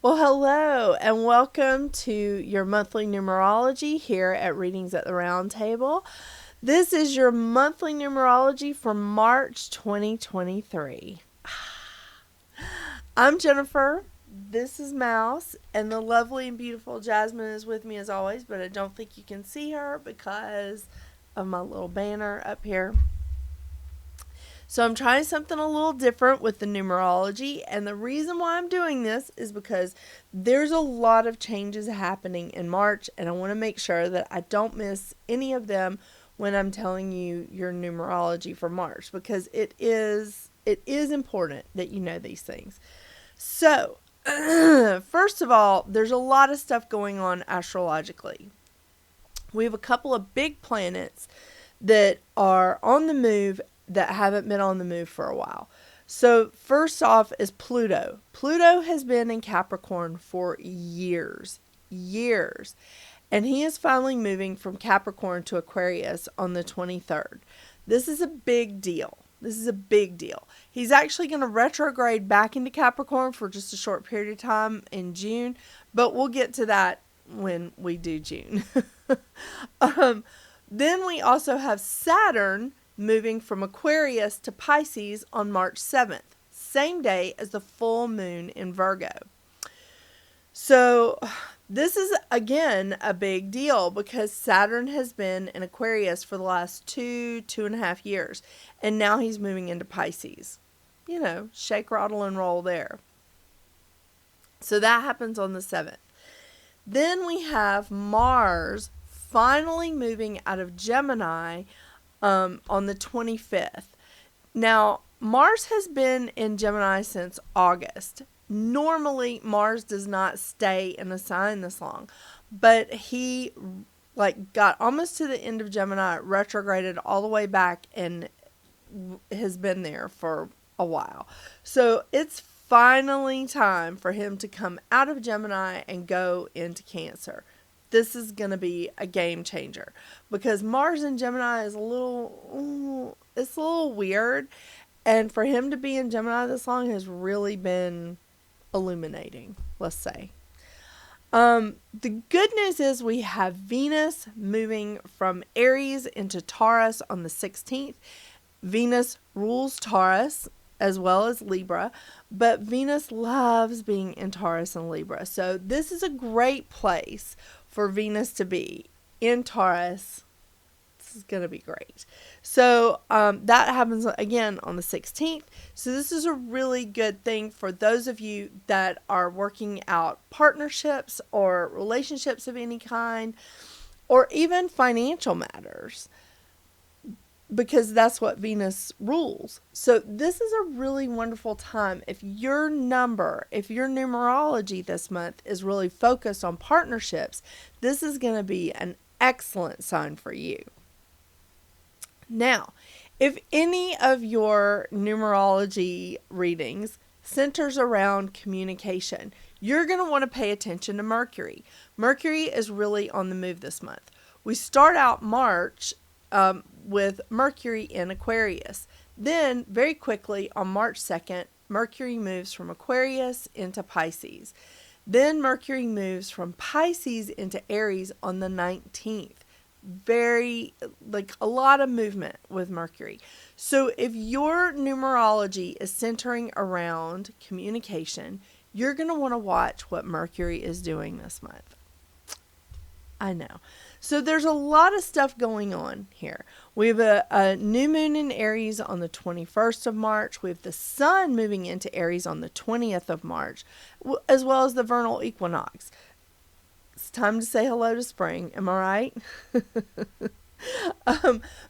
Well, hello, and welcome to your monthly numerology here at Readings at the Round Table. This is your monthly numerology for March 2023. I'm Jennifer. This is Mouse, and the lovely and beautiful Jasmine is with me as always, but I don't think you can see her because of my little banner up here. So I'm trying something a little different with the numerology, and the reason why I'm doing this is because there's a lot of changes happening in March, and I want to make sure that I don't miss any of them when I'm telling you your numerology for March, because it is important that you know these things. So, first of all, there's a lot of stuff going on astrologically. We have a couple of big planets that are on the move that haven't been on the move for a while. So first off is Pluto. Pluto has been in Capricorn for years. And he is finally moving from Capricorn to Aquarius on the 23rd. This is a big deal. He's actually going to retrograde back into Capricorn for just a short period of time in June, but we'll get to that when we do June. Then we also have Saturn moving from Aquarius to Pisces on March 7th, same day as the full moon in Virgo. So this is, again, a big deal because Saturn has been in Aquarius for the last 2.5 years, and now he's moving into Pisces. You know, shake, rattle, and roll there. So that happens on the 7th. Then we have Mars finally moving out of Gemini on the 25th. Now, Mars has been in Gemini since August. Normally, Mars does not stay in a sign this long, but he got almost to the end of Gemini, retrograded all the way back, and has been there for a while. So it's finally time for him to come out of Gemini and go into Cancer. This is going to be a game changer because Mars in Gemini is a little weird. And for him to be in Gemini this long has really been illuminating, let's say. The good news is we have Venus moving from Aries into Taurus on the 16th. Venus rules Taurus as well as Libra, but Venus loves being in Taurus and Libra. So this is a great place for Venus to be in Taurus. This is going to be great. So that happens again on the 16th. So this is a really good thing for those of you that are working out partnerships or relationships of any kind, or even financial matters, because that's what Venus rules. So this is a really wonderful time. If your numerology this month is really focused on partnerships, this is going to be an excellent sign for you. Now, if any of your numerology readings centers around communication, you're going to want to pay attention to Mercury. Mercury is really on the move this month. We start out March with Mercury in Aquarius. Then, very quickly, on March 2nd, Mercury moves from Aquarius into Pisces. Then Mercury moves from Pisces into Aries on the 19th. A lot of movement with Mercury. So if your numerology is centering around communication, you're going to want to watch what Mercury is doing this month. I know. So there's a lot of stuff going on here. We have a new moon in Aries on the 21st of March. We have the sun moving into Aries on the 20th of March, as well as the vernal equinox. It's time to say hello to spring. Am I right?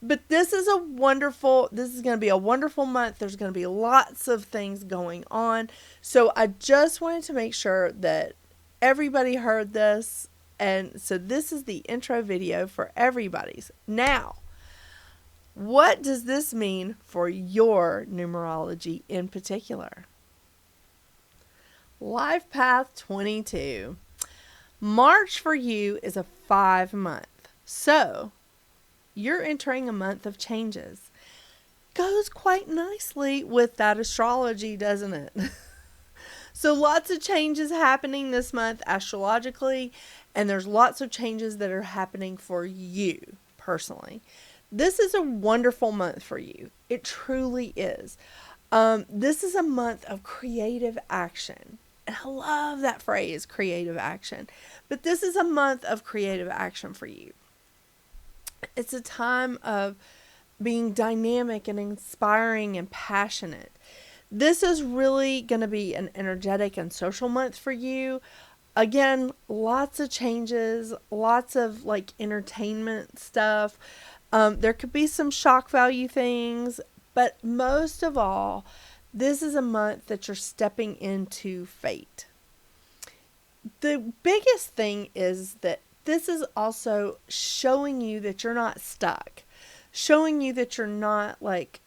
But this is going to be a wonderful month. There's going to be lots of things going on. So I just wanted to make sure that everybody heard this. And so this is the intro video for everybody's. Now, what does this mean for your numerology in particular? Life Path 22. March for you is a 5-month. So, you're entering a month of changes. Goes quite nicely with that astrology, doesn't it? So lots of changes happening this month astrologically, and there's lots of changes that are happening for you personally. This is a wonderful month for you. It truly is. This is a month of creative action. And I love that phrase, creative action. But this is a month of creative action for you. It's a time of being dynamic and inspiring and passionate. This is really going to be an energetic and social month for you. Again, lots of changes, lots of like entertainment stuff. There could be some shock value things, but most of all, this is a month that you're stepping into fate. The biggest thing is that this is also showing you that you're not stuck, showing you that you're not like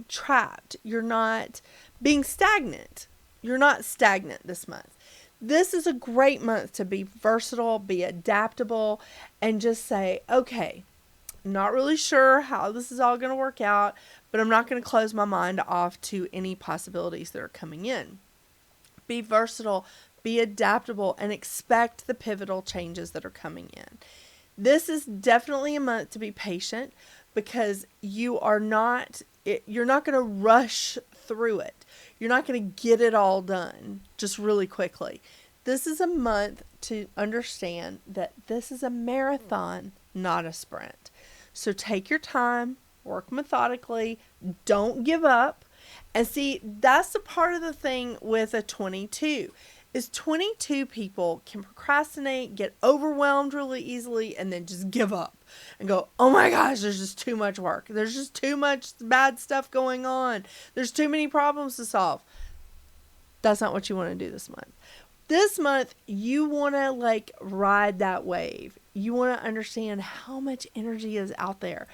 trapped. You're not being stagnant. You're not stagnant this month. This is a great month to be versatile, be adaptable, and just say, okay, I'm not really sure how this is all going to work out, but I'm not going to close my mind off to any possibilities that are coming in. Be versatile, be adaptable, and expect the pivotal changes that are coming in. This is definitely a month to be patient, because you're not going to rush through it. You're not going to get it all done just really quickly. This is a month to understand that this is a marathon, not a sprint. So take your time, work methodically, don't give up. And see, that's the part of the thing with a 22. Is 22 people can procrastinate, get overwhelmed really easily, and then just give up and go, oh my gosh, there's just too much work. There's just too much bad stuff going on. There's too many problems to solve. That's not what you want to do this month. This month, you want to like ride that wave. You want to understand how much energy is out there.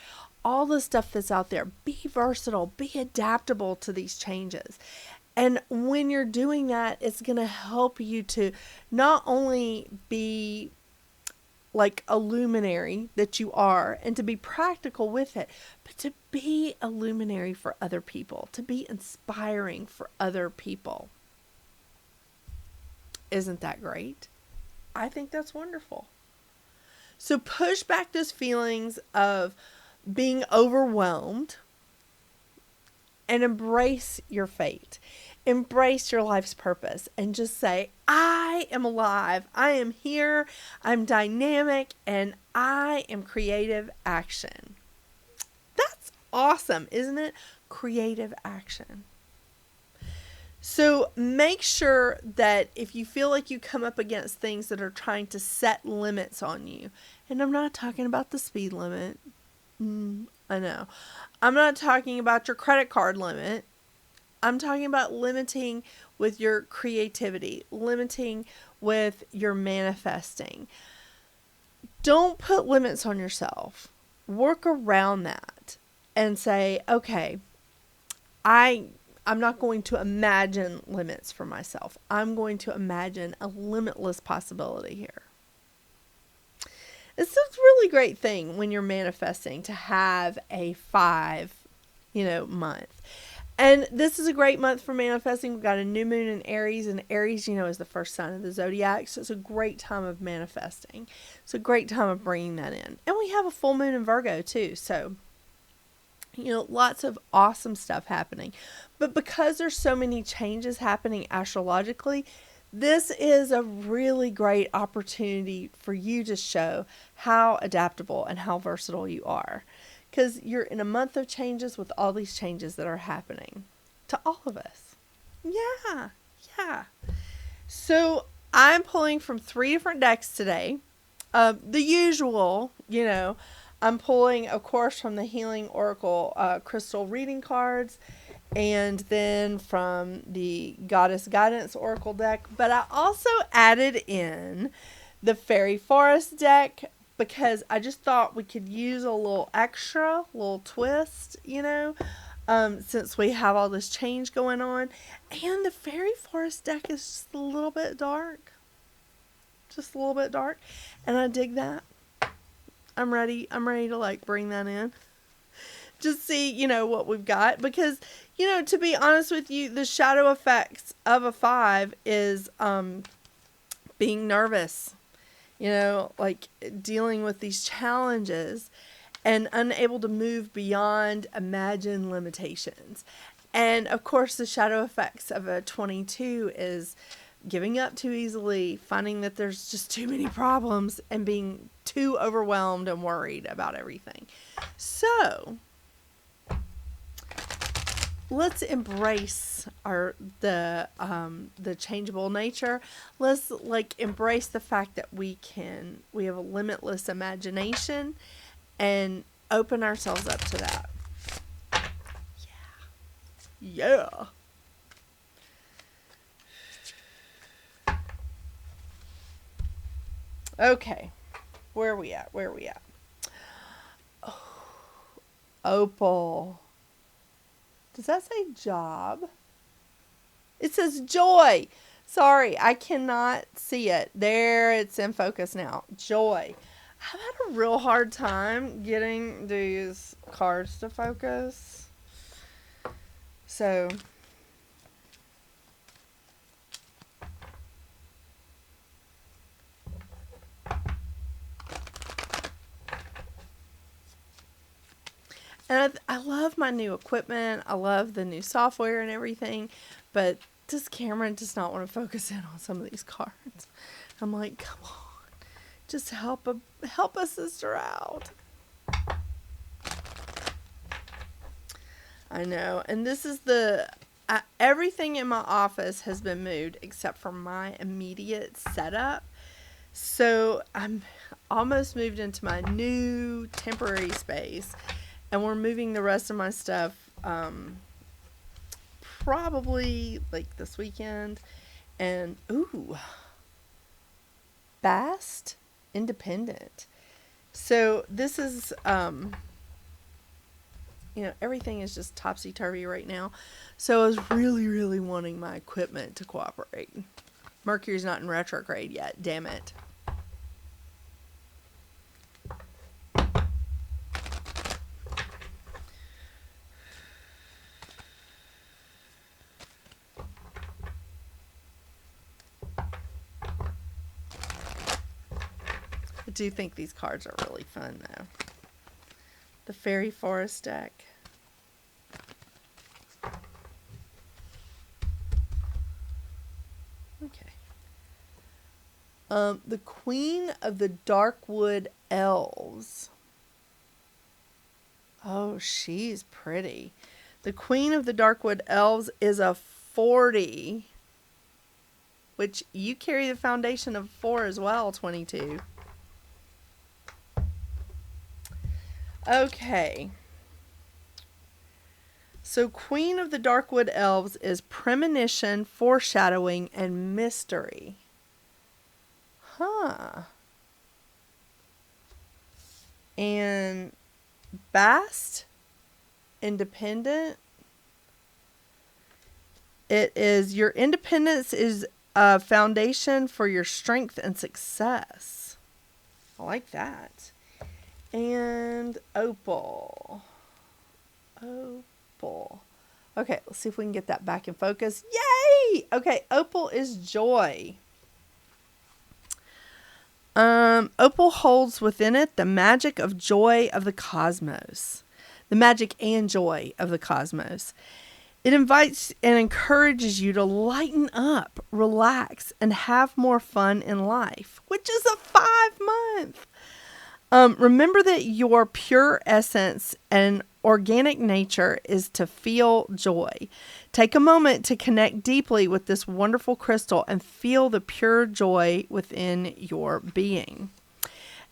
All the stuff that's out there. Be versatile. Be adaptable to these changes. And when you're doing that, it's going to help you to not only be like a luminary that you are and to be practical with it, but to be a luminary for other people, to be inspiring for other people. Isn't that great? I think that's wonderful. So push back those feelings of being overwhelmed and embrace your fate. Embrace your life's purpose and just say, I am alive. I am here. I'm dynamic and I am creative action. That's awesome, isn't it? Creative action. So make sure that if you feel like you come up against things that are trying to set limits on you, and I'm not talking about the speed limit. I know. I'm not talking about your credit card limit. I'm talking about limiting with your creativity, limiting with your manifesting. Don't put limits on yourself. Work around that and say, okay, I'm not going to imagine limits for myself. I'm going to imagine a limitless possibility here. It's a really great thing when you're manifesting to have a 5, month. And this is a great month for manifesting. We've got a new moon in Aries, and Aries, is the first sign of the zodiac. So it's a great time of manifesting. It's a great time of bringing that in. And we have a full moon in Virgo too. So, lots of awesome stuff happening. But because there's so many changes happening astrologically, this is a really great opportunity for you to show how adaptable and how versatile you are. Because you're in a month of changes with all these changes that are happening to all of us. Yeah. So I'm pulling from 3 different decks today. The usual, I'm pulling, of course, from the Healing Oracle crystal reading cards. And then from the Goddess Guidance Oracle deck. But I also added in the Fairy Forest deck, because I just thought we could use a little extra, little twist, since we have all this change going on. And the Fairy Forest deck is just a little bit dark. And I dig that. I'm ready to bring that in. just see, what we've got. Because, to be honest with you, the shadow effects of a 5 is being nervous, like dealing with these challenges and unable to move beyond imagined limitations. And of course, the shadow effects of a 22 is giving up too easily, finding that there's just too many problems, and being too overwhelmed and worried about everything. So let's embrace the changeable nature. Let's embrace the fact that we have a limitless imagination and open ourselves up to that. Yeah. Okay. Where are we at? Oh, Opal. Does that say job? It says joy. Sorry, I cannot see it. There, it's in focus now. Joy. I've had a real hard time getting these cards to focus. So, and I love my new equipment. I love the new software and everything. But this camera does not want to focus in on some of these cards. I'm like, come on. Just help a sister out. I know. And this is everything in my office has been moved except for my immediate setup. So I'm almost moved into my new temporary space. And we're moving the rest of my stuff probably this weekend. And, Bast Independent. So this is, everything is just topsy-turvy right now. So I was really, really wanting my equipment to cooperate. Mercury's not in retrograde yet. Damn it. I do think these cards are really fun, though. The Fairy Forest deck. Okay. The Queen of the Darkwood Elves. Oh, she's pretty. The Queen of the Darkwood Elves is a 40, which you carry the foundation of 4 as well, 22. Okay. So Queen of the Darkwood Elves is premonition, foreshadowing, and mystery. Huh. And Bast Independent. It is your independence is a foundation for your strength and success. I like that. And Opal. Okay, let's see if we can get that back in focus. Yay! Okay, Opal is joy. Opal holds within it the magic of joy of the cosmos. The magic and joy of the cosmos. It invites and encourages you to lighten up, relax, and have more fun in life, which is a 5-month. Remember that your pure essence and organic nature is to feel joy. Take a moment to connect deeply with this wonderful crystal and feel the pure joy within your being.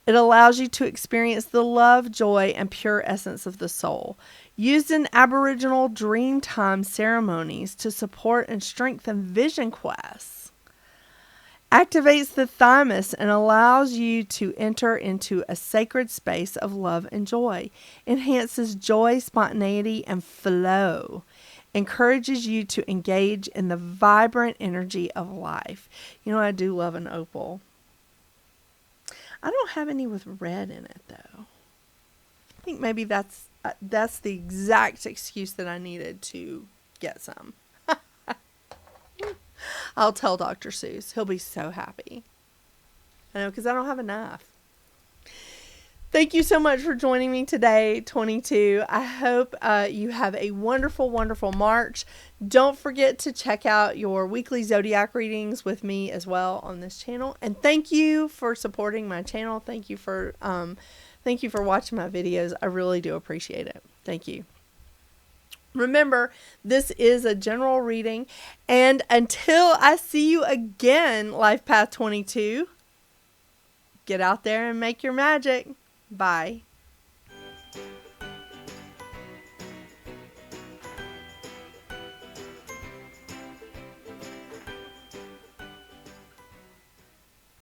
It allows you to experience the love, joy, and pure essence of the soul. Used in Aboriginal Dreamtime ceremonies to support and strengthen vision quests. Activates the thymus and allows you to enter into a sacred space of love and joy. Enhances joy, spontaneity, and flow. Encourages you to engage in the vibrant energy of life. I do love an opal. I don't have any with red in it, though. I think maybe that's That's the exact excuse that I needed to get some. I'll tell Dr. Seuss. He'll be so happy. I know, because I don't have enough. Thank you so much for joining me today, 22. I hope you have a wonderful, wonderful March. Don't forget to check out your weekly zodiac readings with me as well on this channel. And thank you for supporting my channel. Thank you for watching my videos. I really do appreciate it. Thank you. Remember, this is a general reading. And until I see you again, Life Path 22, get out there and make your magic. Bye.